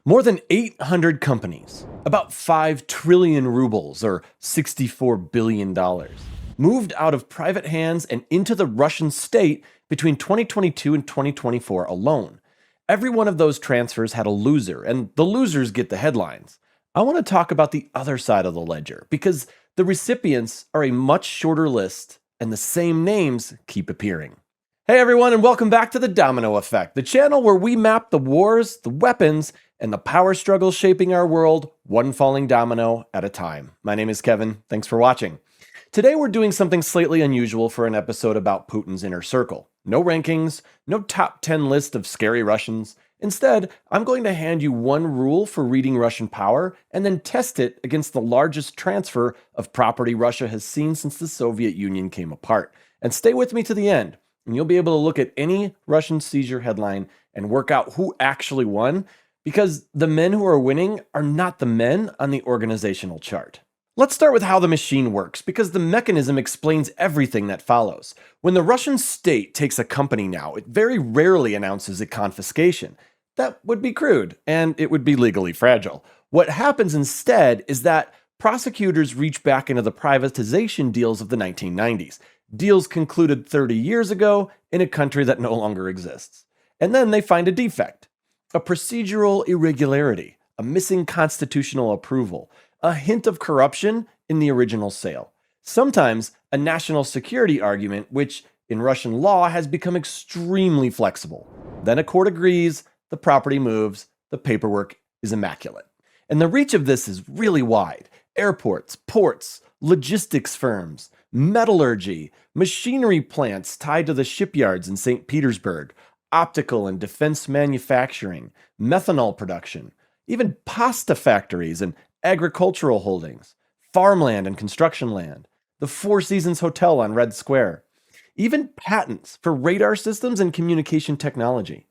More than 800 companies, about 5 trillion rubles or $64 billion, moved out of private hands and into the Russian state between 2022 and 2024 alone. Every one of those transfers had a loser, and the losers get the headlines. I want to talk about the other side of the ledger, because the recipients are a much shorter list, and the same names keep appearing. Hey everyone, and welcome back to The Domino Effect, the channel where we map the wars, the weapons, and the power struggles shaping our world, one falling domino at a time. My name is Kevin. Thanks for watching. Today we're doing something slightly unusual for an episode about Putin's inner circle. No rankings, no top 10 list of scary Russians. Instead, I'm going to hand you one rule for reading Russian power and then test it against the largest transfer of property Russia has seen since the Soviet Union came apart. And stay with me to the end, and you'll be able to look at any Russian seizure headline and work out who actually won, because the men who are winning are not the men on the organizational chart. Let's start with how the machine works, because the mechanism explains everything that follows. When the Russian state takes a company now, it very rarely announces a confiscation. That would be crude, and it would be legally fragile. What happens instead is that prosecutors reach back into the privatization deals of the 1990s, deals concluded 30 years ago in a country that no longer exists. And then they find a defect, a procedural irregularity, a missing constitutional approval, a hint of corruption in the original sale. Sometimes a national security argument, which in Russian law has become extremely flexible. Then a court agrees, the property moves, the paperwork is immaculate. And the reach of this is really wide. Airports, ports, logistics firms, metallurgy, machinery plants tied to the shipyards in St. Petersburg, optical and defense manufacturing, methanol production, even pasta factories and agricultural holdings, farmland and construction land, the Four Seasons Hotel on Red Square, even patents for radar systems and communication technology.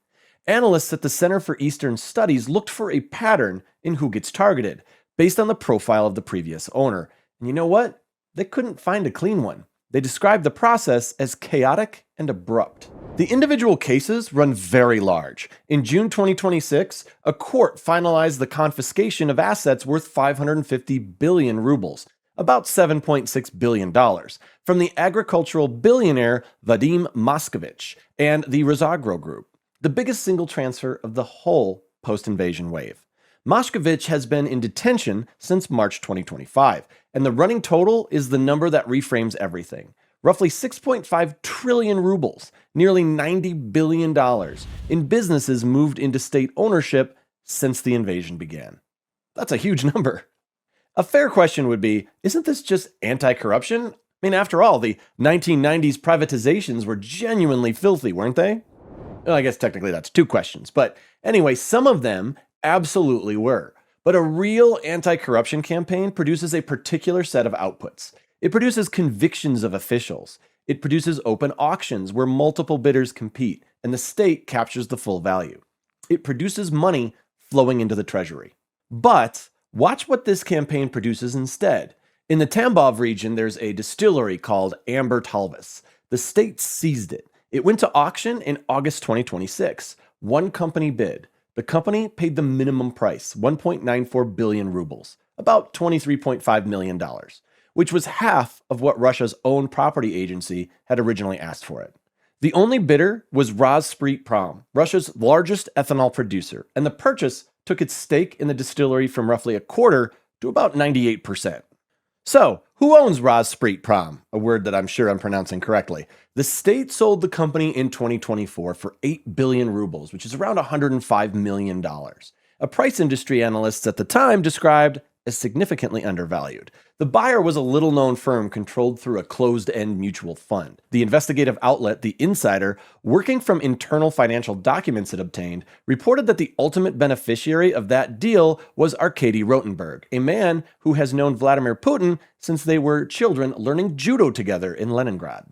Analysts at the Center for Eastern Studies looked for a pattern in who gets targeted, based on the profile of the previous owner. And you know what? They couldn't find a clean one. They described the process as chaotic and abrupt. The individual cases run very large. In June 2026, a court finalized the confiscation of assets worth 550 billion rubles, about $7.6 billion, from the agricultural billionaire Vadim Moskovich and the Rosgvardia group, the biggest single transfer of the whole post-invasion wave. Moskovich has been in detention since March 2025, and the running total is the number that reframes everything. Roughly 6.5 trillion rubles, nearly $90 billion, in businesses moved into state ownership since the invasion began. That's a huge number. A fair question would be, isn't this just anti-corruption? I mean, after all, the 1990s privatizations were genuinely filthy, weren't they? Well, I guess technically that's two questions, but anyway, some of them absolutely were. But a real anti-corruption campaign produces a particular set of outputs. It produces convictions of officials. It produces open auctions where multiple bidders compete, and the state captures the full value. It produces money flowing into the treasury. But watch what this campaign produces instead. In the Tambov region, there's a distillery called Amber Talvis. The state seized it. It went to auction in August 2026. One company bid. The company paid the minimum price, 1.94 billion rubles, about $23.5 million, which was half of what Russia's own property agency had originally asked for it. The only bidder was Rosgvardia, Russia's largest ethanol producer, and the purchase took its stake in the distillery from roughly a quarter to about 98%. So, who owns Rosgvardia, a word that I'm sure I'm pronouncing correctly? The state sold the company in 2024 for 8 billion rubles, which is around $105 million. A price industry analyst at the time described as significantly undervalued. The buyer was a little-known firm controlled through a closed-end mutual fund. The investigative outlet, The Insider, working from internal financial documents it obtained, reported that the ultimate beneficiary of that deal was Arkady Rotenberg, a man who has known Vladimir Putin since they were children learning judo together in Leningrad.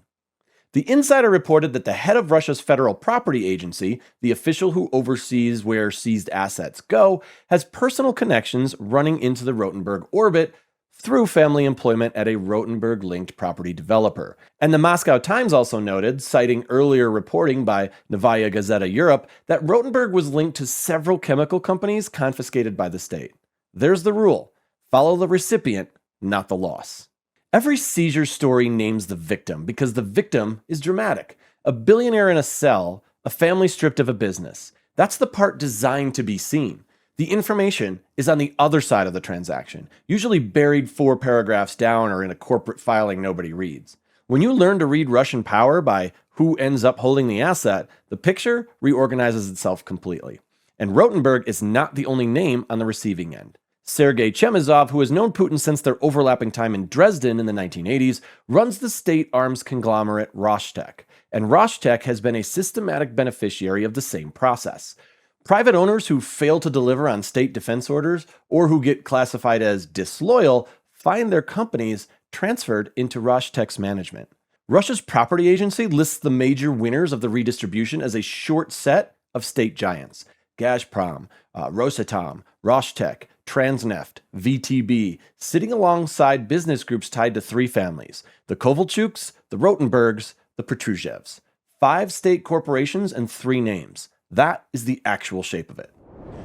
The Insider reported that the head of Russia's Federal Property Agency, the official who oversees where seized assets go, has personal connections running into the Rotenberg orbit through family employment at a Rotenberg-linked property developer. And the Moscow Times also noted, citing earlier reporting by Novaya Gazeta Europe, that Rotenberg was linked to several chemical companies confiscated by the state. There's the rule. Follow the recipient, not the loss. Every seizure story names the victim because the victim is dramatic. A billionaire in a cell, a family stripped of a business. That's the part designed to be seen. The information is on the other side of the transaction, usually buried 4 paragraphs down or in a corporate filing nobody reads. When you learn to read Russian power by who ends up holding the asset, the picture reorganizes itself completely. And Rotenberg is not the only name on the receiving end. Sergei Chemezov, who has known Putin since their overlapping time in Dresden in the 1980s, runs the state arms conglomerate Rostec, and Rostec has been a systematic beneficiary of the same process. Private owners who fail to deliver on state defense orders or who get classified as disloyal find their companies transferred into Rostec's management. Russia's property agency lists the major winners of the redistribution as a short set of state giants: Gazprom, Rosatom, Rostec, Transneft, VTB, sitting alongside business groups tied to 3 families: the Kovalchuks, the Rotenbergs, the Pretexts. 5 state corporations and 3 names. That is the actual shape of it.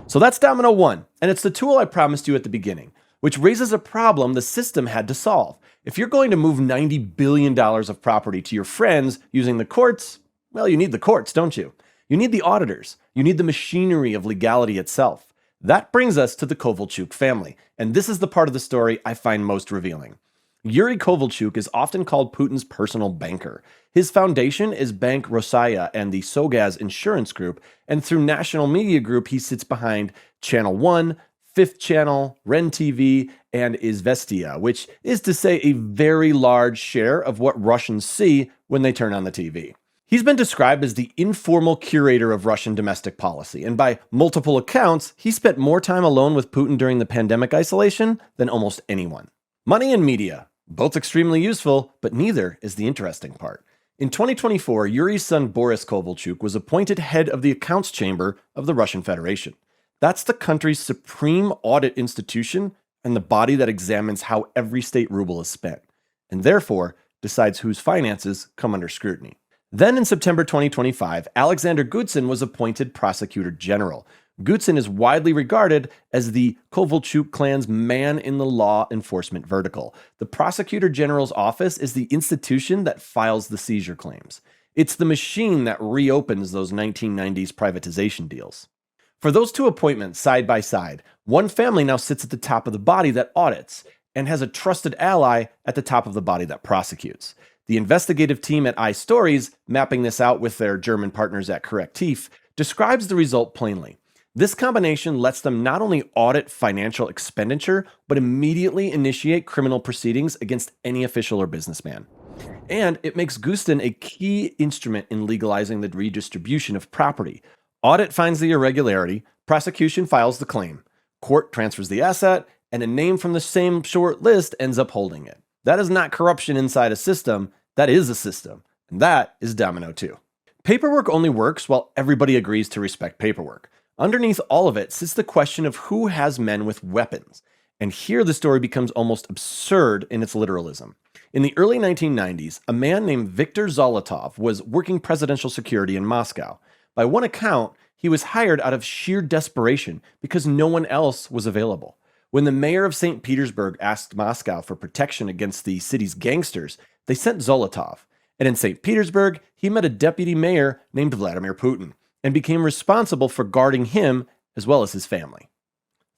So that's Domino 1, and it's the tool I promised you at the beginning, which raises a problem the system had to solve. If you're going to move $90 billion of property to your friends using the courts, well, you need the courts, don't you? You need the auditors. You need the machinery of legality itself. That brings us to the Kovalchuk family, and this is the part of the story I find most revealing. Yuri Kovalchuk is often called Putin's personal banker. His foundation is Bank Rossiya and the Sogaz Insurance Group, and through National Media Group, he sits behind Channel 1, Fifth Channel, Ren TV, and Izvestia, which is to say a very large share of what Russians see when they turn on the TV. He's been described as the informal curator of Russian domestic policy, and by multiple accounts, he spent more time alone with Putin during the pandemic isolation than almost anyone. Money and media, both extremely useful, but neither is the interesting part. In 2024, Yuri's son Boris Kovalchuk was appointed head of the accounts chamber of the Russian Federation. That's the country's supreme audit institution and the body that examines how every state ruble is spent, and therefore decides whose finances come under scrutiny. Then in September 2025, Alexander Gutsin was appointed prosecutor general. Gutsin is widely regarded as the Kovalchuk clan's man in the law enforcement vertical. The prosecutor general's office is the institution that files the seizure claims. It's the machine that reopens those 1990s privatization deals. For those 2 appointments side by side, one family now sits at the top of the body that audits and has a trusted ally at the top of the body that prosecutes. The investigative team at iStories, mapping this out with their German partners at Correctiv, describes the result plainly. This combination lets them not only audit financial expenditure, but immediately initiate criminal proceedings against any official or businessman. And it makes Gutsin a key instrument in legalizing the redistribution of property. Audit finds the irregularity, prosecution files the claim, court transfers the asset, and a name from the same short list ends up holding it. That is not corruption inside a system, that is a system, and that is Domino 2. Paperwork only works while everybody agrees to respect paperwork. Underneath all of it sits the question of who has men with weapons. And here the story becomes almost absurd in its literalism. In the early 1990s, a man named Viktor Zolotov was working presidential security in Moscow. By one account, he was hired out of sheer desperation because no one else was available. When the mayor of St. Petersburg asked Moscow for protection against the city's gangsters, they sent Zolotov. And in St. Petersburg, he met a deputy mayor named Vladimir Putin and became responsible for guarding him as well as his family.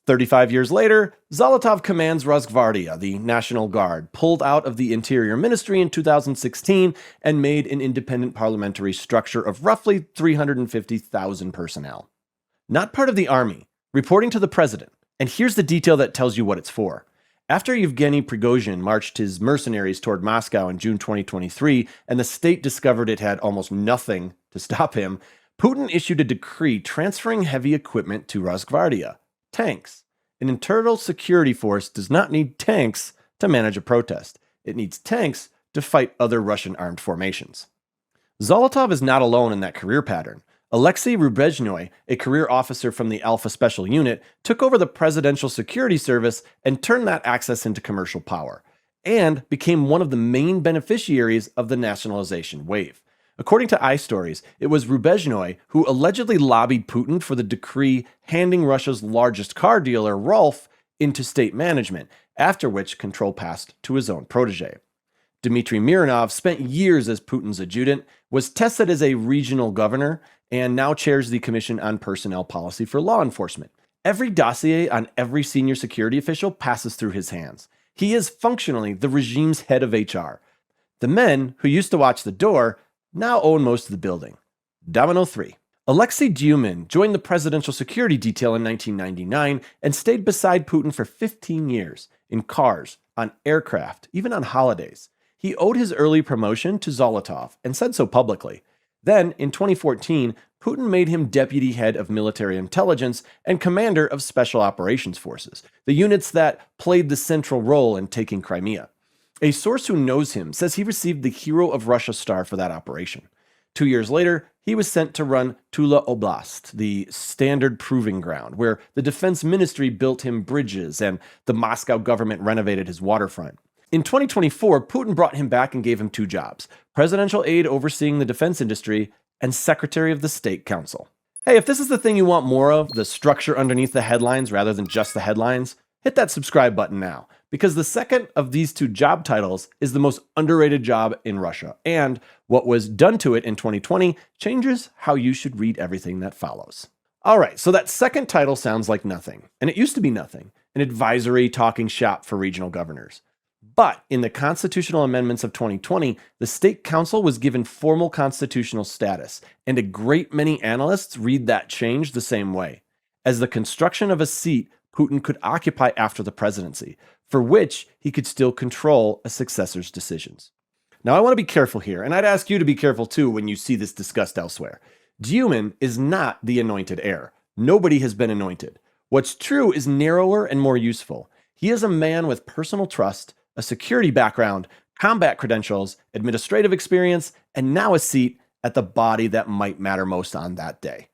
35 years later, Zolotov commands Rosgvardia, the National Guard, pulled out of the Interior Ministry in 2016 and made an independent parliamentary structure of roughly 350,000 personnel. Not part of the army, reporting to the president. And here's the detail that tells you what it's for. After Yevgeny Prigozhin marched his mercenaries toward Moscow in June 2023, and the state discovered it had almost nothing to stop him, Putin issued a decree transferring heavy equipment to Rosgvardia. Tanks. An internal security force does not need tanks to manage a protest. It needs tanks to fight other Russian armed formations. Zolotov is not alone in that career pattern. Alexey Rubezhnoy, a career officer from the Alpha Special Unit, took over the Presidential Security Service and turned that access into commercial power, and became one of the main beneficiaries of the nationalization wave. According to iStories, it was Rubezhnoy who allegedly lobbied Putin for the decree handing Russia's largest car dealer, Rolf, into state management, after which control passed to his own protege. Dmitry Mironov spent years as Putin's adjutant, was tested as a regional governor, and now chairs the Commission on Personnel Policy for Law Enforcement. Every dossier on every senior security official passes through his hands. He is functionally the regime's head of HR. The men who used to watch the door now own most of the building. Domino 3. Alexey Dyumin joined the Presidential Security Detail in 1999 and stayed beside Putin for 15 years, in cars, on aircraft, even on holidays. He owed his early promotion to Zolotov and said so publicly. Then, in 2014, Putin made him deputy head of military intelligence and commander of Special Operations Forces, the units that played the central role in taking Crimea. A source who knows him says he received the Hero of Russia star for that operation. 2 years later, he was sent to run Tula Oblast, the standard proving ground, where the defense ministry built him bridges and the Moscow government renovated his waterfront. In 2024, Putin brought him back and gave him 2 jobs: presidential aide overseeing the defense industry and secretary of the State Council. Hey, if this is the thing you want more of, the structure underneath the headlines rather than just the headlines, hit that subscribe button now, because the second of these 2 job titles is the most underrated job in Russia, and what was done to it in 2020 changes how you should read everything that follows. Alright, so that second title sounds like nothing, and it used to be nothing, an advisory talking shop for regional governors. But in the constitutional amendments of 2020, the State Council was given formal constitutional status, and a great many analysts read that change the same way, as the construction of a seat Putin could occupy after the presidency, for which he could still control a successor's decisions. Now, I want to be careful here, and I'd ask you to be careful too when you see this discussed elsewhere. Dyumin is not the anointed heir. Nobody has been anointed. What's true is narrower and more useful. He is a man with personal trust, a security background, combat credentials, administrative experience, and now a seat at the body that might matter most on that day.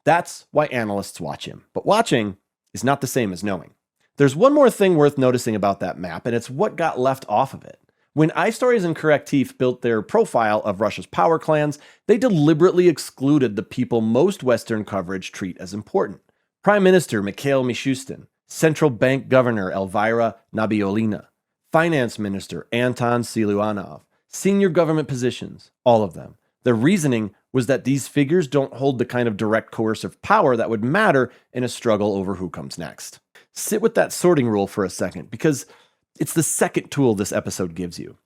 That's why analysts watch him. But watching is not the same as knowing. There's one more thing worth noticing about that map, and it's what got left off of it. When iStories and Correctif built their profile of Russia's power clans, they deliberately excluded the people most Western coverage treat as important. Prime Minister Mikhail Mishustin, Central Bank Governor Elvira Nabiullina, Finance Minister Anton Siluanov, senior government positions, all of them. The reasoning was that these figures don't hold the kind of direct coercive power that would matter in a struggle over who comes next. Sit with that sorting rule for a second, because it's the second tool this episode gives you.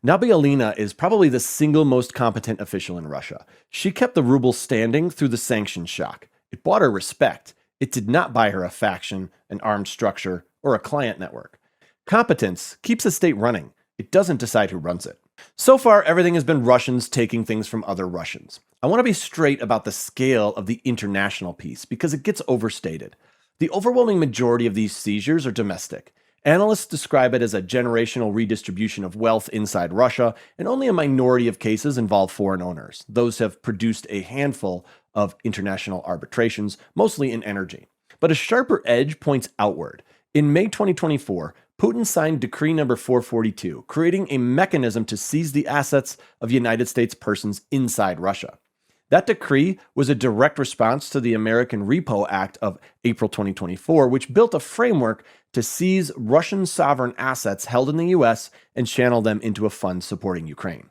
Nabiullina is probably the single most competent official in Russia. She kept the ruble standing through the sanctions shock. It bought her respect. It did not buy her a faction, an armed structure, or a client network. Competence keeps a state running. It doesn't decide who runs it. So far, everything has been Russians taking things from other Russians. I want to be straight about the scale of the international piece, because it gets overstated. The overwhelming majority of these seizures are domestic. Analysts describe it as a generational redistribution of wealth inside Russia, and only a minority of cases involve foreign owners. Those have produced a handful of international arbitrations, mostly in energy. But a sharper edge points outward. In May 2024, Putin signed Decree number 442, creating a mechanism to seize the assets of United States persons inside Russia. That decree was a direct response to the American Repo Act of April 2024, which built a framework to seize Russian sovereign assets held in the US and channel them into a fund supporting Ukraine.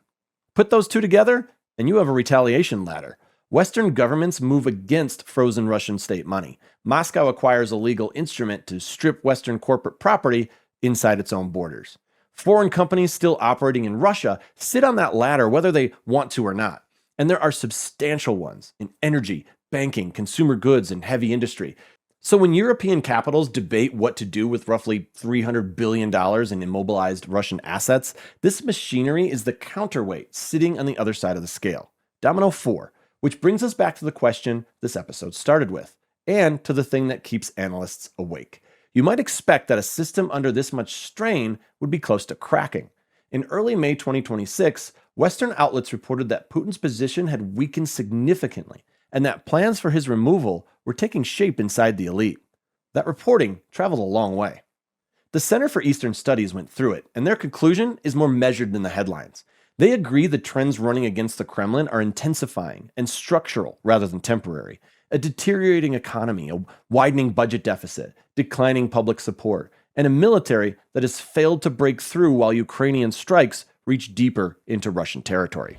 Put those two together, and you have a retaliation ladder. Western governments move against frozen Russian state money. Moscow acquires a legal instrument to strip Western corporate property inside its own borders. Foreign companies still operating in Russia sit on that ladder whether they want to or not. And there are substantial ones in energy, banking, consumer goods, and heavy industry. So when European capitals debate what to do with roughly $300 billion in immobilized Russian assets, this machinery is the counterweight sitting on the other side of the scale. Domino 4, which brings us back to the question this episode started with, and to the thing that keeps analysts awake. You might expect that a system under this much strain would be close to cracking. In early May 2026, Western outlets reported that Putin's position had weakened significantly, and that plans for his removal were taking shape inside the elite. That reporting traveled a long way. The Center for Eastern Studies went through it, and their conclusion is more measured than the headlines. They agree the trends running against the Kremlin are intensifying and structural rather than temporary. A deteriorating economy, a widening budget deficit, declining public support, and a military that has failed to break through while Ukrainian strikes reach deeper into Russian territory.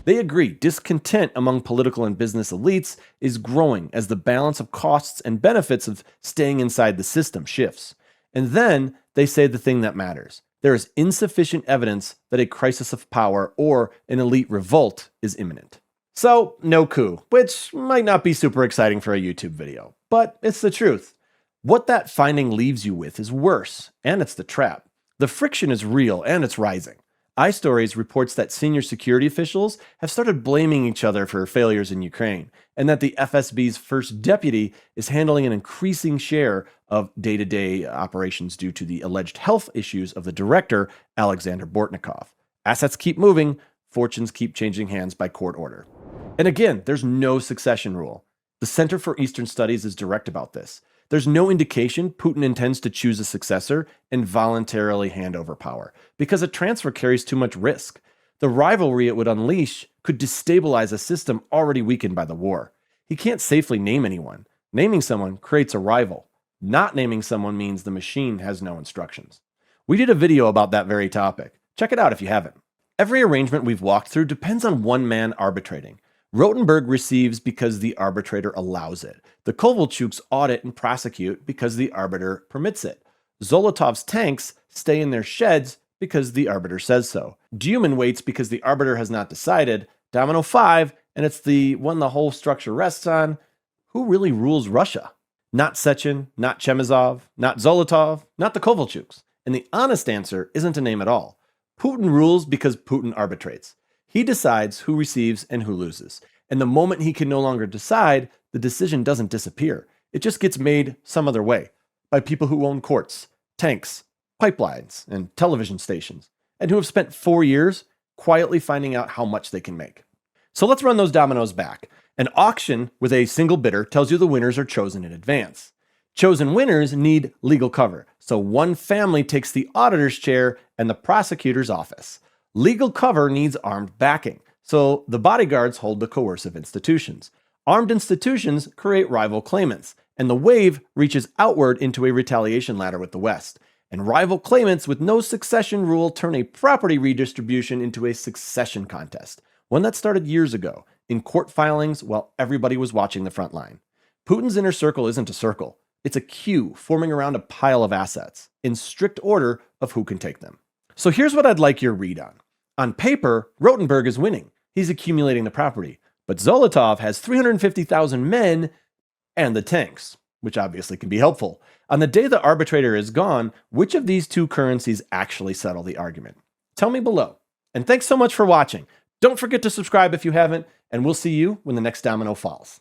They agree discontent among political and business elites is growing as the balance of costs and benefits of staying inside the system shifts. And then they say the thing that matters. There is insufficient evidence that a crisis of power or an elite revolt is imminent. So, no coup, which might not be super exciting for a YouTube video, but it's the truth. What that finding leaves you with is worse, and it's the trap. The friction is real and it's rising. iStories reports that senior security officials have started blaming each other for failures in Ukraine, and that the FSB's first deputy is handling an increasing share of day-to-day operations due to the alleged health issues of the director, Alexander Bortnikov. Assets keep moving, fortunes keep changing hands by court order. And again, there's no succession rule. The Center for Eastern Studies is direct about this. There's no indication Putin intends to choose a successor and voluntarily hand over power, because a transfer carries too much risk. The rivalry it would unleash could destabilize a system already weakened by the war. He can't safely name anyone. Naming someone creates a rival. Not naming someone means the machine has no instructions. We did a video about that very topic. Check it out if you haven't. Every arrangement we've walked through depends on one man arbitrating. Rotenberg receives because the arbitrator allows it. The Kovalchuks audit and prosecute because the arbiter permits it. Zolotov's tanks stay in their sheds because the arbiter says so. Dyumin waits because the arbiter has not decided. Domino 5, and it's the one the whole structure rests on. Who really rules Russia? Not Sechin, not Chemezov, not Zolotov, not the Kovalchuks. And the honest answer isn't a name at all. Putin rules because Putin arbitrates. He decides who receives and who loses. And the moment he can no longer decide, the decision doesn't disappear. It just gets made some other way, by people who own courts, tanks, pipelines, and television stations, and who have spent 4 years quietly finding out how much they can make. So let's run those dominoes back. An auction with a single bidder tells you the winners are chosen in advance. Chosen winners need legal cover, so one family takes the auditor's chair and the prosecutor's office. Legal cover needs armed backing, so the bodyguards hold the coercive institutions. Armed institutions create rival claimants, and the wave reaches outward into a retaliation ladder with the West. And rival claimants with no succession rule turn a property redistribution into a succession contest, one that started years ago, in court filings while everybody was watching the front line. Putin's inner circle isn't a circle. It's a queue forming around a pile of assets, in strict order of who can take them. So here's what I'd like your read on. On paper, Rotenberg is winning. He's accumulating the property. But Zolotov has 350,000 men and the tanks, which obviously can be helpful. On the day the arbitrator is gone, which of these two currencies actually settle the argument? Tell me below. And thanks so much for watching. Don't forget to subscribe if you haven't, and we'll see you when the next domino falls.